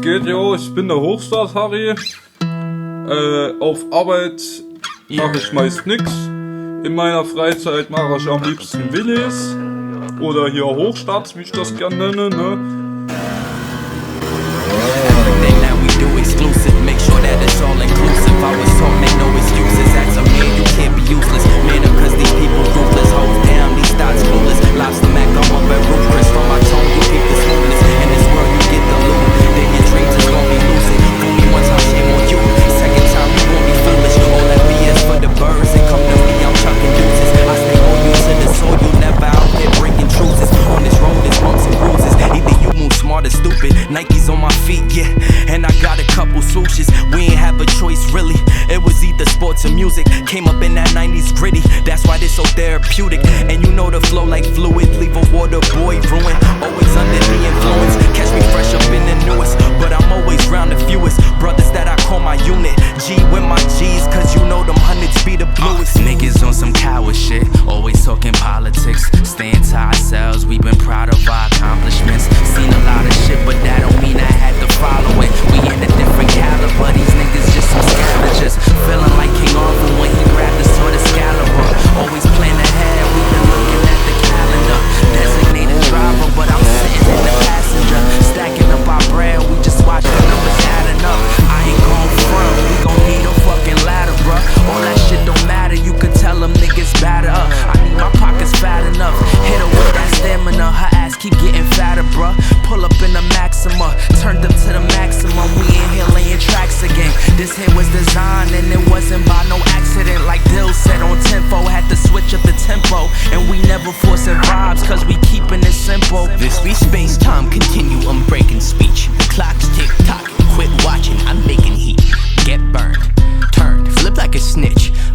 geht, jo? Ich bin der Hochstart, Harry. Auf Arbeit mache ich meist nix. In meiner Freizeit mache ich am liebsten Wheelies. Oder hier Hochstart, wie ich das gerne nenne, ne? Nike's on my feet, yeah, and I got a couple swooshes. We ain't have a choice, really. It was either sports or music. Came up in that 90s gritty, that's why this so therapeutic. And you know the flow like fluid, leave a water boy ruined. Always under the influence, catch me fresh up in the